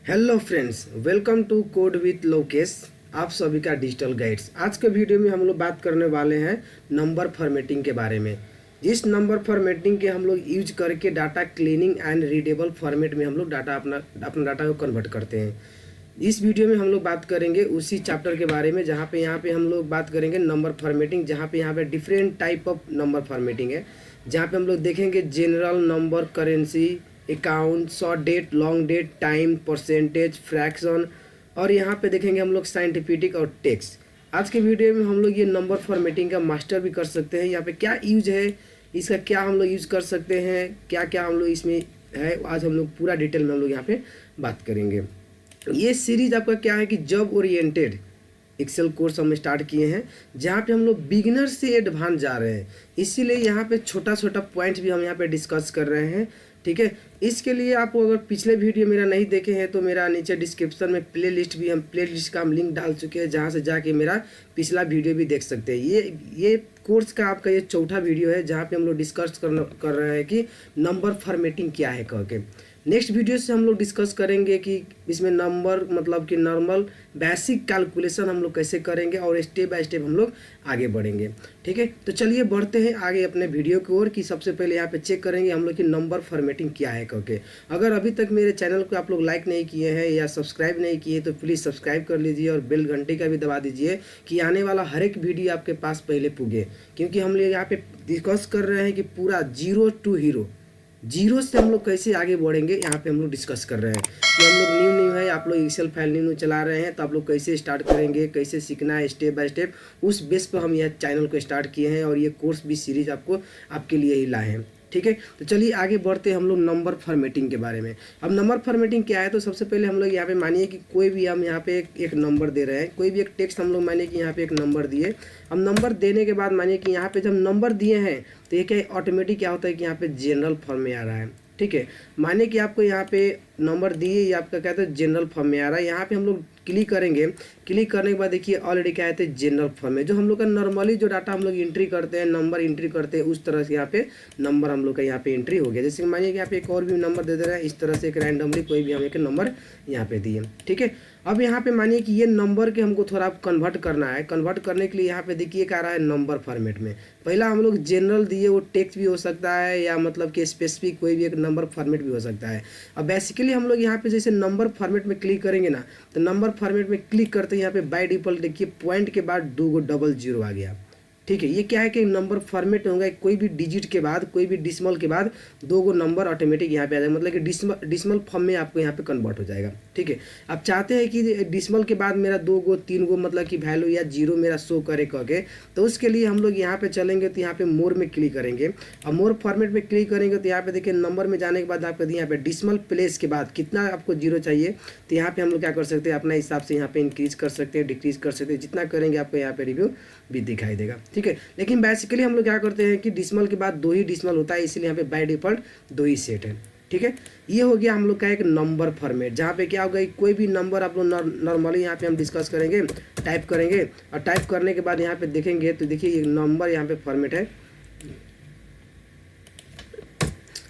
Hello friends, welcome to code with Lokesh. आप सभी का डिजिटल गाइड्स। आज के वीडियो में हम लोग बात करने वाले हैं नंबर फॉर्मेटिंग के बारे में। जिस नंबर फॉर्मेटिंग के हम लोग यूज करके data cleaning and readable format में हम लोग डाटा अपना डाटा को कन्वर्ट करते हैं। इस वीडियो में हम लोग बात करेंगे उसी चैप्टर के बारे में जहाँ पे यहाँ पे हम लोग बात करेंगे नंबर फॉर्मेटिंग, जहाँ पे यहाँ पे different type of number formatting है। जहाँ पे हम लोग देखेंगे general number, currency, account, short date, long date, time, percentage, fraction, और यहाँ पे देखेंगे हम लोग साइंटिफिक और टेक्स्ट। आज के वीडियो में हम लोग ये नंबर फॉर्मेटिंग का मास्टर भी कर सकते हैं। यहाँ पे क्या यूज है, इसका क्या हम लोग यूज कर सकते हैं, क्या क्या हम लोग इसमें है, आज हम लोग पूरा डिटेल में हम लोग यहाँ पे बात करेंगे। ये सीरीज आपका क्या है कि जॉब ओरिएंटेड एक्सेल कोर्स हम स्टार्ट किए हैं, जहाँ पे हम लोग बिगिनर से एडवांस जा रहे हैं। इसीलिए यहाँ पे छोटा छोटा पॉइंट भी हम यहाँ पे डिस्कस कर रहे हैं, ठीक है। इसके लिए आप अगर पिछले वीडियो मेरा नहीं देखे हैं तो मेरा नीचे डिस्क्रिप्शन में प्लेलिस्ट का हम लिंक डाल चुके हैं, जहाँ से जाके मेरा पिछला वीडियो भी देख सकते हैं। ये कोर्स का आपका ये चौथा वीडियो है, जहाँ पे हम लोग डिस्कस कर रहे हैं कि नंबर फॉर्मेटिंग क्या है कह के। नेक्स्ट वीडियो से हम लोग डिस्कस करेंगे कि इसमें नंबर मतलब कि नॉर्मल बेसिक कैलकुलेशन हम लोग कैसे करेंगे और स्टेप बाय स्टेप हम लोग आगे बढ़ेंगे, ठीक है। तो चलिए बढ़ते हैं आगे अपने वीडियो की ओर कि सबसे पहले यहाँ पे चेक करेंगे हम लोग की नंबर फॉर्मेटिंग क्या है करके। अगर अभी तक मेरे चैनल को आप लोग लाइक नहीं किए हैं या सब्सक्राइब नहीं किए तो प्लीज़ सब्सक्राइब कर लीजिए और बेल घंटे का भी दबा दीजिए कि आने वाला हर एक वीडियो आपके पास पहले पुगे। क्योंकि हम लोग यहाँ पे डिस्कस कर रहे हैं कि पूरा जीरो टू हीरो, जीरो से हम लोग कैसे आगे बढ़ेंगे, यहाँ पे हम लोग डिस्कस कर रहे हैं कि हम लोग न्यू है, आप लोग एक्सेल फाइल न्यू चला रहे हैं तो आप लोग कैसे स्टार्ट करेंगे, कैसे सीखना है स्टेप बाय स्टेप। उस बेस पर हम यह चैनल को स्टार्ट किए हैं और ये कोर्स भी सीरीज आपके लिए ही लाए हैं, ठीक है। तो चलिए आगे बढ़ते हैं हम लोग नंबर फॉर्मेटिंग के बारे में। अब नंबर फॉर्मेटिंग क्या है, तो सबसे पहले हम लोग यहाँ पे मानिए कि कोई भी हम यहाँ पे एक नंबर दे रहे हैं, कोई भी एक टेक्स्ट हम लोग मानिए कि यहाँ पे एक नंबर दिए। हम नंबर देने के बाद मानिए कि यहाँ पे जब नंबर दिए हैं तो ये क्या ऑटोमेटिक क्या होता है कि यहाँ पे जनरल फॉर्म में आ रहा है, ठीक है। मानिए कि आपको यहाँ पे नंबर दिए, ये आपका क्या है जनरल फॉर्म में आ रहा है। यहाँ पे हम लोग क्लिक करेंगे, क्लिक करने के बाद देखिए ऑलरेडी क्या है जनरल फॉर्म में, जो हम लोग का नॉर्मली जो डाटा हम लोग एंट्री करते हैं, नंबर एंट्री करते हैं, उस तरह से यहाँ पे नंबर हम लोग का यहाँ पे एंट्री हो गया। जैसे मानिए कि यहाँ पे एक और भी नंबर दे रहे हैं, इस तरह से एक रैंडमली कोई भी हम एक नंबर यहाँ पे दिए, ठीक है। अब यहाँ पे मानिए कि ये नंबर के हमको थोड़ा कन्वर्ट करना है। कन्वर्ट करने के लिए यहाँ पे देखिए क्या आ रहा है नंबर फॉर्मेट में। पहला हम लोग जनरल दिए, वो टेक्स्ट भी हो सकता है या मतलब कि स्पेसिफिक कोई भी एक नंबर फॉर्मेट भी हो सकता है। अब बेसिकली हम लोग यहाँ पे जैसे नंबर फॉर्मेट में क्लिक करेंगे ना, तो नंबर फॉर्मेट में क्लिक करते हैं यहाँ पे बाय डिफॉल्ट देखिए पॉइंट के बाद 2 डबल जीरो आ गया, ठीक है। ये क्या है कि नंबर फॉर्मेट होगा, कोई भी डिजिट के बाद, कोई भी डिसमल के बाद 2 नंबर ऑटोमेटिक यहाँ पे आ जाएगा, मतलब कि डिसमल फॉर्म में आपको यहाँ पे कन्वर्ट हो जाएगा, ठीक है। आप चाहते हैं कि डिसमल के बाद मेरा 2 3 मतलब कि वैल्यू या जीरो मेरा शो करे करके, तो उसके लिए हम लोग यहाँ पे चलेंगे तो यहाँ पे मोर में क्लिक करेंगे और मोर फॉर्मेट में क्लिक करेंगे तो यहाँ पे देखिए नंबर में जाने के बाद आपको यहाँ पे डिसमल प्लेस के बाद कितना आपको जीरो चाहिए, तो यहाँ पे हम लोग क्या कर सकते हैं अपने हिसाब से यहाँ पे इंक्रीज कर सकते हैं, डिक्रीज कर सकते हैं। जितना करेंगे आपको यहाँ पे रिव्यू भी दिखाई देगा, ठीक है। लेकिन बेसिकली हम लोग क्या करते हैं कि डिसमल के बाद 2 ही डिसमल होता है, इसलिए यहाँ पे बाय डिफॉल्ट 2 ही सेट है, ठीक है। ये हो गया हम लोग का एक नंबर फॉर्मेट, जहाँ पे क्या होगा कोई भी नंबर आप लोग नॉर्मली यहाँ पे हम डिस्कस करेंगे, टाइप करेंगे और टाइप करने के बाद यहाँ पे देखेंगे तो देखिए ये नंबर यहाँ पे फॉर्मेट है।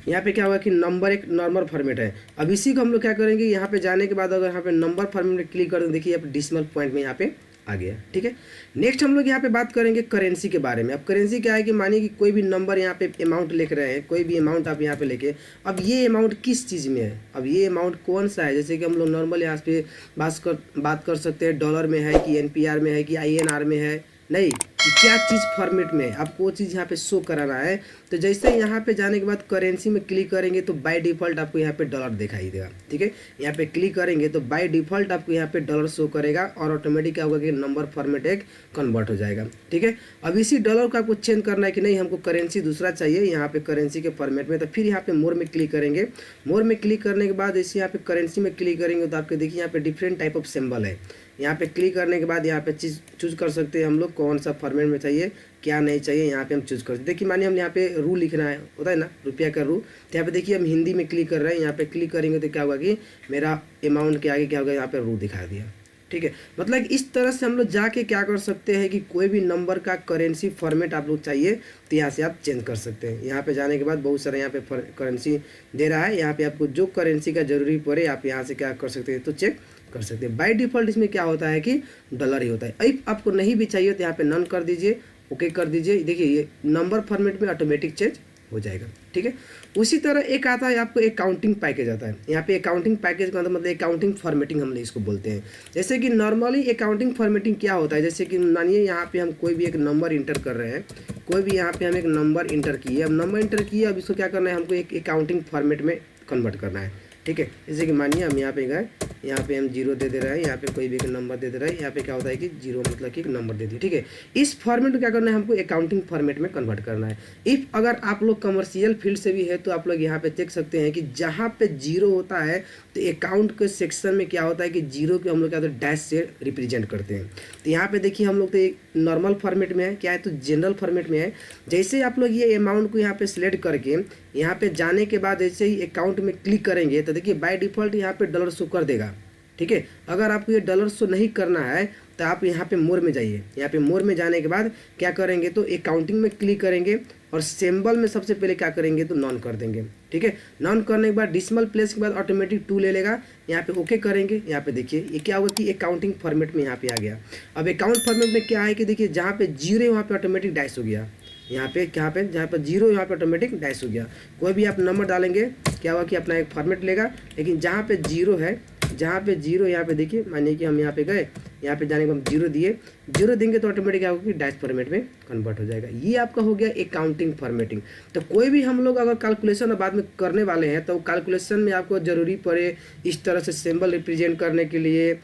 यहाँ पे क्या होगा कि नंबर एक नॉर्मल फॉर्मेट है। अब इसी को हम लोग क्या करेंगे, यहाँ पे जाने के बाद अगर यहाँ पे नंबर फॉर्मेट में क्लिक कर दें, देखिए यहाँ पे डिसमल पॉइंट में यहाँ पे आ गया, ठीक है। नेक्स्ट हम लोग यहाँ पे बात करेंगे करेंसी के बारे में। अब करेंसी क्या है कि मानिए कि कोई भी नंबर यहाँ पे अमाउंट लिख रहे हैं, कोई भी अमाउंट आप यहाँ पे लेके, अब ये अमाउंट किस चीज़ में है, अब ये अमाउंट कौन सा है। जैसे कि हम लोग नॉर्मल यहाँ पे बात कर सकते हैं डॉलर में है कि NPR में है कि INR में है, नहीं कि क्या चीज़ फॉर्मेट में है, आपको वो चीज़ यहाँ पे शो कराना है। तो जैसे यहाँ पे जाने के बाद करेंसी में क्लिक करेंगे तो बाय डिफ़ॉल्ट आपको यहाँ पे डॉलर दिखाई देगा, ठीक है। यहाँ पे क्लिक करेंगे तो बाय डिफ़ॉल्ट आपको यहाँ पे डॉलर शो करेगा और ऑटोमेटिक क्या होगा कि नंबर फॉर्मेट एक कन्वर्ट हो जाएगा, ठीक है। अब इसी डॉलर को आपको चेंज करना है कि नहीं हमको करेंसी दूसरा चाहिए यहाँ पे करेंसी के फॉर्मेट में, तो फिर यहाँ पे मोर में क्लिक करेंगे। मोर में क्लिक करने के बाद जैसे यहाँ पे करेंसी में क्लिक करेंगे तो आपको देखिए यहाँ पे डिफरेंट टाइप ऑफ सिंबल है। यहाँ पे क्लिक करने के बाद यहाँ पे चीज़ चूज कर सकते हैं हम लोग कौन सा फॉर्मेट में चाहिए, क्या नहीं चाहिए, यहाँ पे हम चूज कर सकते। देखिए मानिए हम यहाँ पे रू लिखना है, होता है ना रुपया का रू, तो यहाँ पे देखिए हम हिंदी में क्लिक कर रहे हैं। यहाँ पे क्लिक करेंगे तो क्या होगा कि मेरा अमाउंट के आगे क्या होगा यहाँ पे रू दिखा दिया, ठीक है। मतलब इस तरह से हम लोग जाके क्या कर सकते हैं कि कोई भी नंबर का करेंसी फॉर्मेट आप लोग चाहिए तो यहाँ से आप चेंज कर सकते हैं। यहाँ पे जाने के बाद बहुत सारे यहाँ पे करेंसी दे रहा है, यहाँ पे आपको जो करेंसी का जरूरी पड़े आप यहाँ से क्या कर सकते हैं तो चेक कर सकते हैं। बाय डिफ़ॉल्ट इसमें क्या होता है कि डॉलर ही होता है। इफ आपको नहीं भी चाहिए तो यहाँ पे नन कर दीजिए, ओके कर दीजिए। देखिए ये नंबर फॉर्मेट में ऑटोमेटिक चेंज हो जाएगा, ठीक है। उसी तरह एक आता है आपको अकाउंटिंग पैकेज आता है। यहाँ पे अकाउंटिंग पैकेज का मतलब अकाउंटिंग फॉर्मेटिंग हम इसको बोलते हैं। जैसे कि नॉर्मली अकाउंटिंग फॉर्मेटिंग क्या होता है, जैसे कि मानिए यहाँ पे हम कोई भी एक नंबर इंटर कर रहे हैं, कोई भी यहाँ पे हम एक नंबर इंटर किए, अब नंबर इंटर किए, अब इसको क्या करना है, हमको एक अकाउंटिंग फॉर्मेट में कन्वर्ट करना है, ठीक है। जैसे कि मानिए हम यहाँ पे गए, यहाँ पे हम जीरो दे रहे हैं, यहाँ पे कोई भी एक नंबर दे रहा है, यहाँ पे क्या होता है कि जीरो मतलब कि एक नंबर दे दिए, ठीक है। इस फॉर्मेट में क्या करना है, हमको अकाउंटिंग फॉर्मेट में कन्वर्ट करना है। इफ अगर आप लोग कमर्शियल फील्ड से भी है तो आप लोग यहाँ पे देख सकते हैं कि जहाँ पे जीरो होता है तो अकाउंट के सेक्शन में क्या होता है कि जीरो को हम लोग क्या होता है डैश से रिप्रेजेंट करते हैं। तो यहाँ पे देखिए हम लोग तो एक नॉर्मल फॉर्मेट में है, क्या है तो जनरल फॉर्मेट में है। जैसे आप लोग ये अमाउंट को यहाँ पे सिलेक्ट करके यहाँ पे जाने के बाद जैसे ही अकाउंट में क्लिक करेंगे तो देखिए बाय डिफ़ॉल्ट यहाँ पे डॉलर शो कर देगा, ठीक है। अगर आपको ये डॉलर शो नहीं करना है तो आप यहाँ पे मोर में जाइए। यहाँ पे मोर में जाने के बाद क्या करेंगे तो अकाउंटिंग में क्लिक करेंगे और सिंबल में सबसे पहले क्या करेंगे तो नॉन कर देंगे, ठीक है। नॉन करने के बाद डिसिमल प्लेस के बाद ऑटोमेटिक 2 ले लेगा, यहाँ पे ओके करेंगे। यहाँ पे देखिए ये क्या होगा कि अकाउंटिंग फॉर्मेट में यहाँ पे आ गया। अब अकाउंट फॉर्मेट में क्या है कि देखिए जहाँ पे जीरो है वहाँ पे ऑटोमेटिक डैश हो गया, यहाँ पे क्या पे जहाँ पर जीरो यहाँ पे ऑटोमेटिक डैश हो गया। कोई भी आप नंबर डालेंगे क्या होगा कि अपना एक फॉर्मेट लेगा, लेकिन जहाँ पे जीरो है, जहाँ पे जीरो यहाँ पे देखिए मानिए कि हम यहाँ पे गए, यहाँ पे जाने को हम जीरो दिए, जीरो देंगे तो ऑटोमेटिक क्या होगा कि डैश फॉर्मेट में कन्वर्ट हो जाएगा। ये आपका हो गया अकाउंटिंग फॉर्मेटिंग। तो कोई भी हम लोग अगर कैलकुलेशन बाद में करने वाले हैं तो कैलकुलेशन में आपको ज़रूरी पड़े इस तरह से सिंबल रिप्रेजेंट करने के लिए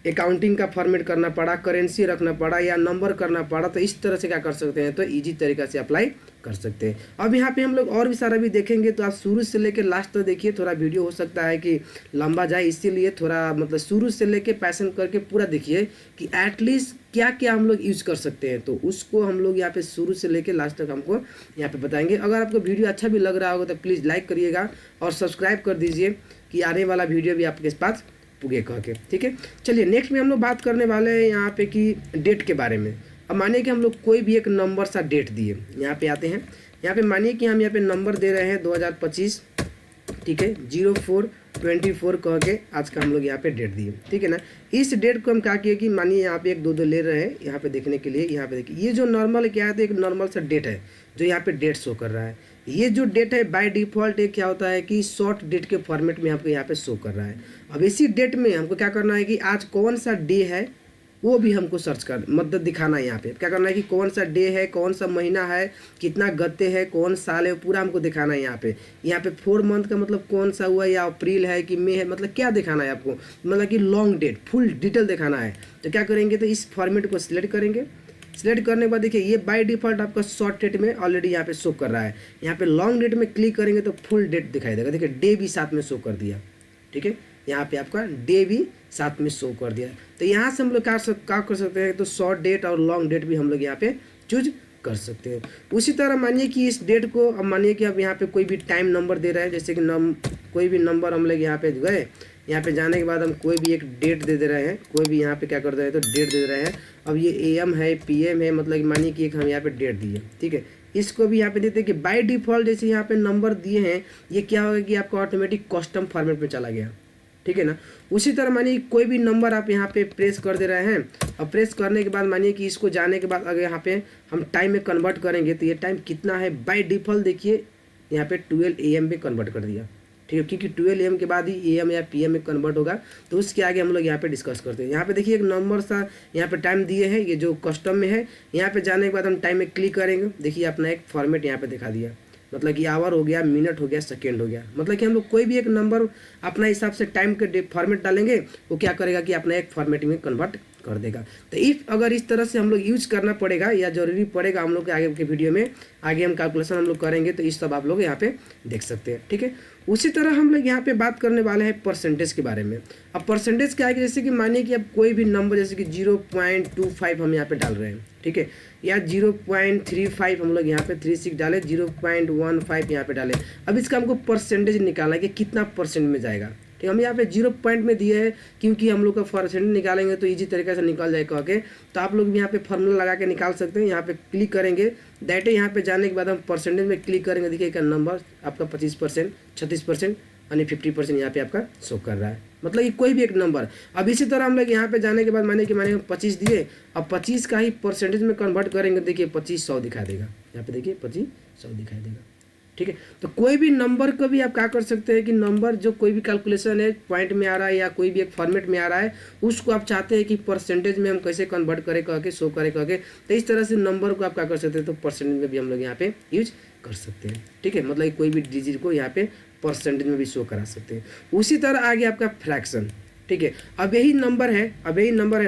अकाउंटिंग का फॉर्मेट करना पड़ा, करेंसी रखना पड़ा या नंबर करना पड़ा, तो इस तरह से क्या कर सकते हैं तो इजी तरीका से अप्लाई कर सकते हैं। अब यहाँ पे हम लोग और भी सारा भी देखेंगे तो आप शुरू से लेकर लास्ट तक देखिए। थोड़ा वीडियो हो सकता है कि लंबा जाए, इसीलिए थोड़ा मतलब शुरू से लेकर पैसन करके पूरा देखिए कि एटलीस्ट क्या क्या हम लोग यूज कर सकते हैं, तो उसको हम लोग यहाँ पे शुरू से लेकर लास्ट तक हमको यहाँ पे बताएंगे। अगर आपको वीडियो अच्छा भी लग रहा होगा तो प्लीज़ लाइक करिएगा और सब्सक्राइब कर दीजिए कि आने वाला वीडियो भी आपके पास पुगे कह के, ठीक है। चलिए नेक्स्ट में हम लोग बात करने वाले हैं यहाँ पे कि डेट के बारे में। अब मानिए कि हम लोग कोई भी एक नंबर सा डेट दिए, यहाँ पे आते हैं, यहाँ पे मानिए कि हम यहाँ पे नंबर दे रहे हैं 2025, ठीक है, 04/24 कह के आज का हम लोग यहाँ पे डेट दिए, ठीक है ना। इस डेट को हम क्या किए कि मानिए यहाँ पे 1-2 ले रहे हैं यहाँ पे देखने के लिए। यहाँ पे देखिए ये जो नॉर्मल क्या है तो एक नॉर्मल सा डेट है जो यहाँ पे डेट शो कर रहा है। ये जो डेट है बाय डिफ़ॉल्ट एक क्या होता है कि शॉर्ट डेट के फॉर्मेट में आपको यहाँ पे शो कर रहा है। अब इसी डेट में हमको क्या करना है कि आज कौन सा डे है वो भी हमको सर्च कर मतलब दिखाना है। यहाँ पे क्या करना है कि कौन सा डे है, कौन सा महीना है, कितना गते है, कौन साल है, पूरा हमको दिखाना है। यहाँ पे 4 मंथ का मतलब कौन सा हुआ या अप्रैल है कि मई है, मतलब क्या दिखाना है आपको, मतलब कि लॉन्ग डेट फुल डिटेल दिखाना है। तो क्या करेंगे तो इस फॉर्मेट को सिलेक्ट करेंगे। सिलेक्ट करने के बाद देखिए ये बाय डिफ़ॉल्ट आपका शॉर्ट डेट में ऑलरेडी यहाँ पे शो कर रहा है। यहाँ पे लॉन्ग डेट में क्लिक करेंगे तो फुल डेट दिखाई देगा। देखिए डे भी साथ में शो कर दिया, ठीक है, यहाँ पे आपका डे भी साथ में शो कर दिया। तो यहाँ से हम लोग क्या कर सकते हैं तो शॉर्ट डेट और लॉन्ग डेट भी हम लोग यहाँ पे चूज कर सकते हैं। उसी तरह मानिए कि इस डेट को अब मानिए कि अब यहाँ पे कोई भी टाइम नंबर दे रहे हैं, जैसे कि कोई भी नंबर हम लोग यहाँ पे गए, यहाँ पे जाने के बाद हम कोई भी एक डेट दे रहे हैं, कोई भी यहाँ पे क्या कर दे रहे हैं तो डेट दे रहे हैं। अब ये AM है PM है, मतलब मानिए कि एक हम यहाँ पे डेट दिए, ठीक है। इसको भी यहाँ पे देते हैं कि बाय डिफ़ॉल्ट जैसे यहाँ पे नंबर दिए हैं ये क्या होगा कि आपका ऑटोमेटिक कस्टम फॉर्मेट में चला गया, ठीक है ना। उसी तरह मानिए कोई भी नंबर आप यहाँ पे प्रेस कर दे रहे हैं और प्रेस करने के बाद मानिए कि इसको जाने के बाद अगर यहाँ पे हम टाइम में कन्वर्ट करेंगे तो ये टाइम कितना है बाय डिफ़ॉल्ट देखिए यहाँ पे 12 AM में कन्वर्ट कर दिया, ठीक है, क्योंकि 12 AM के बाद ही AM या PM में कन्वर्ट होगा। तो उसके आगे हम लोग यहाँ पे डिस्कस करते हैं। यहाँ पे देखिए एक नंबर सा यहाँ पे टाइम दिए हैं, ये जो कस्टम में है। यहाँ पे जाने के बाद हम टाइम में क्लिक करेंगे, देखिए अपना एक फॉर्मेट यहाँ पे दिखा दिया, मतलब कि आवर हो गया, मिनट हो गया, सेकेंड हो गया। मतलब कि हम लोग कोई भी एक नंबर अपना हिसाब से टाइम के फॉर्मेट डालेंगे वो क्या करेगा कि अपना एक फॉर्मेट में कन्वर्ट कर देगा। तो इफ अगर इस तरह से हम लोग यूज करना पड़ेगा या जरूरी पड़ेगा हम लोग के आगे के वीडियो में, आगे हम कैलकुलेशन हम लोग करेंगे तो इस सब आप लोग यहाँ पे देख सकते हैं, ठीक है। उसी तरह हम लोग यहाँ पे बात करने वाले हैं परसेंटेज के बारे में। अब परसेंटेज क्या है कि जैसे कि मानिए कि अब कोई भी नंबर जैसे कि 0.25 हम यहाँ पे डाल रहे हैं, ठीक है, या 0.35 हम लोग यहाँ पे 36 डाले, 0.15 यहाँ पे डाले। अब इसका हमको परसेंटेज निकालना है कि कितना परसेंट में जाएगा। ठीक है, हम यहाँ पे 0 पॉइंट में दिए हैं क्योंकि हम लोग का परसेंटेज निकालेंगे तो ईजी तरीके से निकल जाए कह के। तो आप लोग भी यहाँ पे फार्मूला लगा के निकाल सकते हैं। यहाँ पे क्लिक करेंगे, डायरेक्ट यहाँ पे जाने के बाद हम परसेंटेज में क्लिक करेंगे, देखिए का नंबर आपका 25%, 36% यानी 50% यहाँ पे आपका शो कर रहा है, मतलब कि कोई भी एक नंबर। अब इसी तरह हम लोग यहाँ पे जाने के बाद माने 25 दिए, अब 25 का ही परसेंटेज में कन्वर्ट करेंगे, देखिए 2500 दिखा देगा, यहाँ पे देखिए 2500 दिखाई देगा। ठीक है, तो कोई भी नंबर को भी आप क्या कर सकते हैं कि नंबर जो कोई भी कैलकुलेशन है पॉइंट में आ रहा है या कोई भी एक फॉर्मेट में आ रहा है, उसको आप चाहते हैं कि परसेंटेज में हम कैसे कन्वर्ट करें कह के, शो करें कह के, तो इस तरह से नंबर को आप क्या कर सकते हैं, तो परसेंटेज में भी हम लोग यहाँ पे यूज कर सकते हैं। ठीक है, मतलब कोई भी डिजिट को यहाँ पे परसेंटेज में भी शो करा सकते हैं। उसी तरह आगे आपका फ्रैक्शन। ठीक है, अब यही नंबर है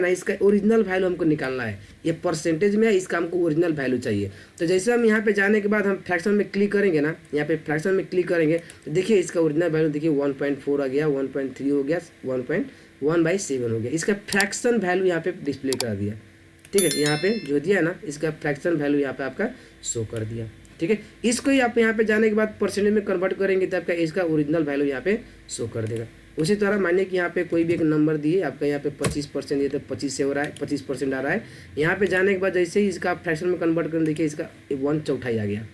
ना, इसका ओरिजिनल वैल्यू हमको निकालना है। ये परसेंटेज में है, इसका हमको ओरिजिनल वैल्यू चाहिए। तो जैसे हम यहाँ पे जाने के बाद हम फ्रैक्शन में क्लिक करेंगे ना, यहाँ पे फ्रैक्शन में क्लिक करेंगे तो देखिए इसका ओरिजिनल वैल्यू देखिए 1.4 आ गया, 1.3 हो गया, 1.1/7 हो गया। इसका फ्रैक्शन वैल्यू यहाँ पे डिस्प्ले कर दिया। ठीक है, यहाँ पे जो दिया है ना, इसका फ्रैक्शन वैल्यू यहाँ पे आपका शो कर दिया। ठीक है, इसको ही आप यहाँ पे जाने के बाद परसेंटेज में कन्वर्ट करेंगे तो आपका इसका ओरिजिनल वैल्यू यहाँ पे शो कर देगा। उसी तरह मानिए कि यहाँ पे कोई भी एक नंबर दिए, आपका यहाँ पे 25% ये तो 25 से हो रहा है, 25% आ रहा है। यहाँ पे जाने के बाद जैसे ही इसका फ्रैक्शन में कन्वर्ट करें, देखिए इसका 1/4 आ गया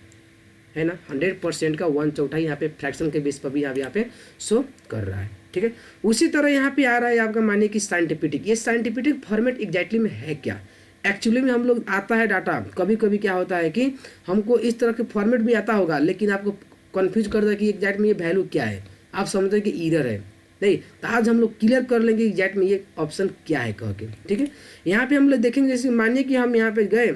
है ना, 100% का 1/4 यहाँ पे फ्रैक्शन के बेस पर भी यहाँ पे शो कर रहा है। ठीक है, उसी तरह यहाँ पे आ रहा है आपका मानिए कि साइंटिफिक। ये साइंटिफिक फॉर्मेट एग्जैक्टली में है क्या, एक्चुअली में हम लोग आता है डाटा, कभी कभी क्या होता है कि हमको इस तरह के फॉर्मेट भी आता होगा लेकिन आपको कन्फ्यूज कर देगा कि एग्जैक्ट में ये वैल्यू क्या है, आप समझते हैं कि एरर है। नहीं, तो आज हम लोग क्लियर कर लेंगे एग्जैक्ट में ये ऑप्शन क्या है कह के। ठीक है, यहाँ पे हम लोग देखेंगे, जैसे मानिए कि हम यहाँ पे गए,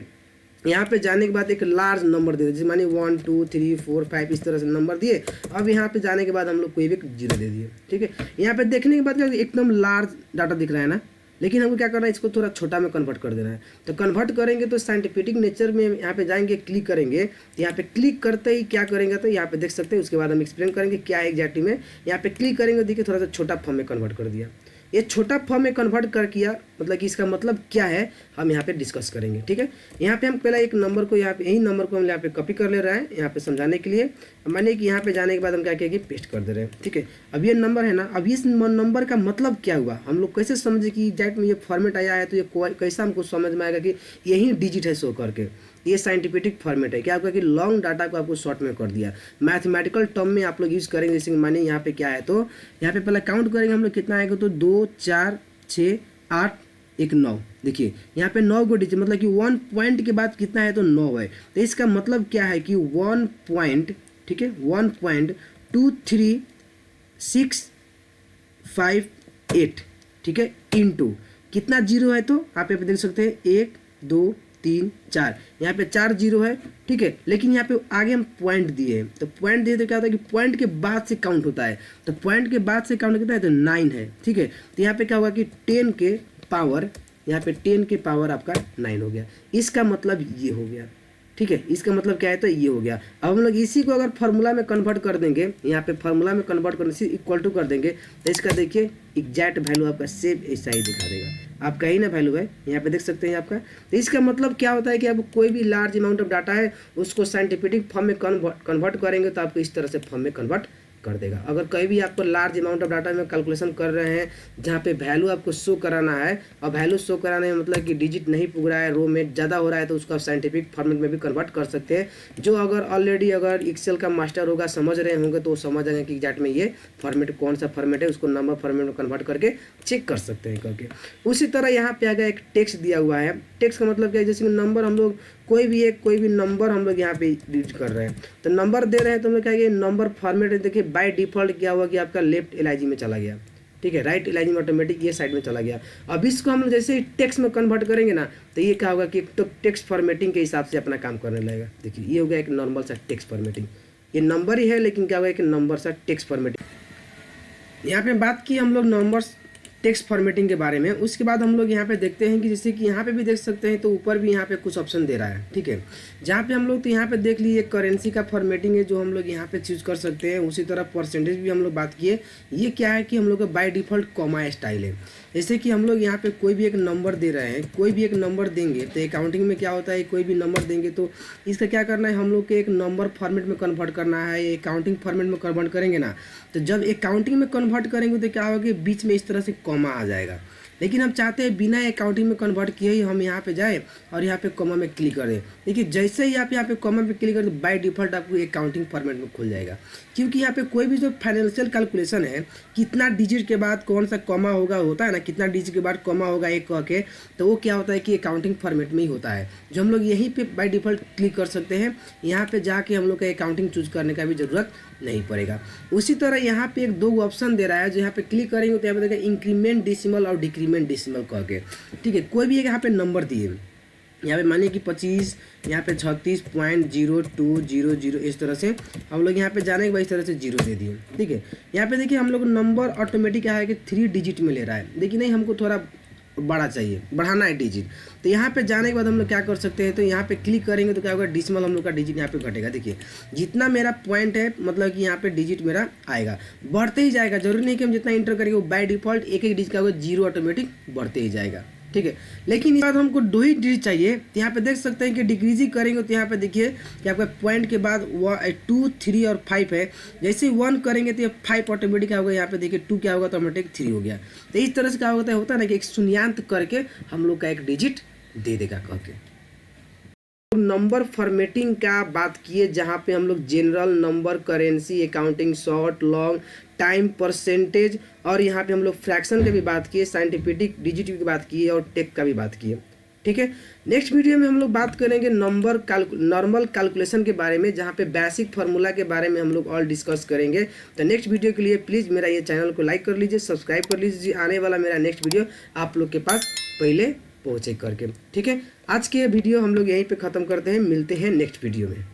यहाँ पे जाने के बाद एक लार्ज नंबर दे दिए, जैसे मानिए 1 2 3 4 5 इस तरह से नंबर दिए। अब यहाँ पे जाने के बाद हम लोग कोई भी 0 दे दिए। ठीक है, यहाँ पे देखने के बाद एकदम लार्ज डाटा दिख रहा है ना, लेकिन हमको क्या करना है, इसको थोड़ा छोटा में कन्वर्ट कर देना है। तो कन्वर्ट करेंगे तो साइंटिफिक नेचर में यहाँ पे जाएंगे, क्लिक करेंगे, तो यहाँ पे क्लिक करते ही क्या करेंगे, तो यहाँ पे देख सकते हैं। उसके बाद हम एक्सप्लेन करेंगे क्या है एग्जैक्टली में। यहाँ पे क्लिक करेंगे, देखिए थोड़ा सा छोटा फॉर्म में कन्वर्ट कर दिया। ये छोटा फॉर्म में कन्वर्ट कर किया, मतलब कि इसका मतलब क्या है हम यहाँ पे डिस्कस करेंगे। ठीक है, यहाँ पे हम पहला एक नंबर को यहाँ पे, यही नंबर को हम यहाँ पे कॉपी कर ले रहे हैं यहाँ पे समझाने के लिए। मानिए कि यहाँ पे जाने के बाद हम क्या किया कि पेस्ट कर दे रहे हैं। ठीक है, अब ये नंबर है ना, अब इस नंबर का मतलब क्या हुआ, हम लोग कैसे समझे कि एग्जैक्ट में ये फॉर्मेट आया है, तो ये कैसा हमको समझ में आएगा कि यही डिजिट है शो करके। ये साइंटिफिक फॉर्मेट है, क्या आपका कि लॉन्ग डाटा को आपको शॉर्ट में कर दिया। मैथमेटिकल टर्म में आप लोग यूज़ करेंगे, जैसे मानिए यहाँ पे क्या है, तो यहाँ पे पहले काउंट करेंगे हम लोग कितना आएगा, तो 2 4 6 8 1 9। देखिए यहाँ पे 9 को डिजिट, मतलब कि 1 पॉइंट के बाद कितना है, तो 9 है। तो इसका मतलब क्या है कि 1 पॉइंट, ठीक है, 1.23658, ठीक है, इंटू कितना 0 है, तो आप यहाँ पे देख सकते हैं 1 2 3 4, यहाँ पे 4 0 है। ठीक है, लेकिन यहाँ पे आगे हम पॉइंट दिए हैं, तो पॉइंट दिए तो क्या होता है कि पॉइंट के बाद से काउंट होता है, तो पॉइंट के बाद से काउंट कितना है, तो 9 है। ठीक है, तो यहाँ पे क्या होगा कि 10 के पावर, यहाँ पे 10 के पावर आपका 9 हो गया। इसका मतलब ये हो गया। ठीक है, इसका मतलब क्या है, तो ये हो गया। अब हम लोग इसी को अगर फार्मूला में कन्वर्ट कर देंगे, यहाँ पे फार्मूला में कन्वर्ट करने से इक्वल टू कर देंगे, तो इसका देखिए एग्जैक्ट वैल्यू आपका सेम ऐसा ही दिखा देगा। आपका ही ना वैल्यू है, यहाँ पे देख सकते हैं आपका। तो इसका मतलब क्या होता है कि आपको कोई भी लार्ज अमाउंट ऑफ डाटा है, उसको साइंटिफिक फॉर्म में कन्वर्ट करेंगे तो आपको इस तरह से फॉर्म में कन्वर्ट कर देगा। अगर कहीं भी आपको लार्ज अमाउंट ऑफ डाटा में कैलकुलेशन कर रहे हैं, जहाँ पे वैल्यू आपको शो कराना है, और वैल्यू शो कराने में मतलब कि डिजिट नहीं पुग रहा है, रो में ज़्यादा हो रहा है, तो उसको आप साइंटिफिक फॉर्मेट में भी कन्वर्ट कर सकते हैं। जो अगर ऑलरेडी अगर एक्सेल का मास्टर होगा, समझ रहे होंगे, तो वो समझ जाएंगे कि एग्जैक्ट में ये फॉर्मेट कौन सा फॉर्मेट है, उसको नंबर फॉर्मेट में कन्वर्ट करके चेक कर सकते हैं करके। उसी तरह यहाँ पे आगे एक टेक्स्ट दिया हुआ है। टेक्स्ट का मतलब क्या है, जैसे नंबर हम लोग कोई भी नंबर हम लोग यहाँ पे यूज कर रहे हैं, तो नंबर दे रहे हैं, तो हम लोग क्या है, नंबर फॉर्मेट देखिए बाय डिफॉल्ट क्या हुआ कि आपका लेफ्ट एलआईजी में चला गया। ठीक है, राइट एलआईजी में ऑटोमेटिक ये साइड में चला गया। अब इसको हम लोग जैसे ही टेक्स्ट में कन्वर्ट करेंगे ना, तो ये क्या होगा कि तो टेक्स्ट फॉर्मेटिंग के हिसाब से अपना काम करने लगेगा। देखिए ये हो गया एक नॉर्मल सा टेक्स्ट फॉर्मेटिंग। ये नंबर ही है, लेकिन क्या होगा कि नंबर सा टेक्स्ट फॉर्मेटिंग। यहाँ पे बात की हम लोग नंबर्स टेक्स्ट फॉर्मेटिंग के बारे में। उसके बाद हम लोग यहाँ पे देखते हैं कि जैसे कि यहाँ पे भी देख सकते हैं तो ऊपर भी यहाँ पे कुछ ऑप्शन दे रहा है, ठीक है, जहाँ पे हम लोग तो यहाँ पे देख लीजिए करेंसी का फॉर्मेटिंग है जो हम लोग यहाँ पे चूज कर सकते हैं। उसी तरह परसेंटेज भी हम लोग बात किए। ये क्या है कि हम लोग का बाय डिफ़ॉल्ट कॉमा स्टाइल है। जैसे कि हम लोग यहाँ पे कोई भी एक नंबर दे रहे हैं, कोई भी एक नंबर देंगे तो अकाउंटिंग में क्या होता है, कोई भी नंबर देंगे तो इसका क्या करना है, हम लोग के एक नंबर फॉर्मेट में कन्वर्ट करना है। अकाउंटिंग फॉर्मेट में कन्वर्ट करेंगे ना, तो जब अकाउंटिंग में कन्वर्ट करेंगे तो क्या होगा, बीच में इस तरह से कॉमा आ जाएगा। लेकिन हम चाहते हैं बिना अकाउंटिंग में कन्वर्ट किए ही हम यहाँ पे जाए और यहाँ पे कॉमा में क्लिक करें। देखिए जैसे ही आप यहाँ पे कॉमा पे क्लिक करें तो बाय डिफ़ॉल्ट आपको अकाउंटिंग फॉर्मेट में खुल जाएगा। क्योंकि यहाँ पे कोई भी जो फाइनेंशियल कैलकुलेशन है, कितना डिजिट के बाद कौन सा कॉमा होगा, होता है ना, कितना डिजिट के बाद कॉमा होगा एक कह के, तो वो क्या होता है कि अकाउंटिंग फॉर्मेट में ही होता है, जो हम लोग यहीं पे बाय डिफ़ॉल्ट क्लिक कर सकते हैं। यहाँ पे जाके हम लोग का अकाउंटिंग चूज करने का भी ज़रूरत नहीं पड़ेगा। उसी तरह यहाँ पे एक 2 ऑप्शन दे रहा है, जो यहाँ पे क्लिक करेंगे तो यहाँ पे देखिए इंक्रीमेंट डेसिमल और डिक्रीमेंट डेसिमल कह के, ठीक है। कोई भी एक यहाँ पे नंबर दिए, यहाँ पे मानिए कि 25, यहाँ पे 36.0200 इस तरह से हम लोग यहाँ पे जाने के बाद इस तरह से 0 दे दिए, ठीक है। यहाँ पे देखिए हम लोग नंबर ऑटोमेटिक क्या है कि 3 डिजिट में ले रहा है, देखिए नहीं हमको थोड़ा बड़ा चाहिए, बढ़ाना है डिजिट। तो यहाँ पे जाने के बाद हम लोग क्या कर सकते हैं, तो यहाँ पे क्लिक करेंगे तो क्या होगा, डेसिमल हम लोग का डिजिट यहाँ पे घटेगा। देखिए जितना मेरा पॉइंट है, मतलब कि यहाँ पे डिजिट मेरा आएगा, बढ़ते ही जाएगा। जरूरी नहीं कि हम जितना इंटर करेंगे वो बाय डिफ़ॉल्ट एक डिजिट का होगा, 0 ऑटोमेटिक बढ़ते ही जाएगा, ठीक है। लेकिन इस बाद हमको 2 ही डिजिट चाहिए, तो यहाँ पे देख सकते हैं कि डिक्रीजिंग करेंगे तो यहाँ पे देखिए कि आपका पॉइंट के बाद 2, 3 और 5 है। जैसे 1 करेंगे तो ये 5 ऑटोमेटिक क्या होगा, यहाँ पे देखिए 2 क्या होगा तो ऑटोमेटिक 3 हो गया। तो इस तरह से क्या होता है ना कि एक शून्यांत करके हम लोग का एक डिजिट दे देगा कह के। नंबर फॉर्मेटिंग का बात किए, जहाँ पे हम लोग general, number, currency, accounting, short, long, time, percentage और यहाँ पे हम लोग फ्रैक्शन की भी बात किए, साइंटिफिक डिजिट की बात किए और टेक का भी बात किए, ठीक है। नेक्स्ट वीडियो में हम लोग बात करेंगे नॉर्मल कैलकुलेशन के बारे में, जहाँ पे बेसिक फार्मूला के बारे में हम लोग और डिस्कस करेंगे। तो नेक्स्ट वीडियो के लिए प्लीज़ मेरा ये चैनल को लाइक कर लीजिए, सब्सक्राइब कर लीजिए, आने वाला मेरा नेक्स्ट वीडियो आप लोग के पास पहले पहुँचे करके, ठीक है। आज के वीडियो हम लोग यहीं पे ख़त्म करते हैं, मिलते हैं नेक्स्ट वीडियो में।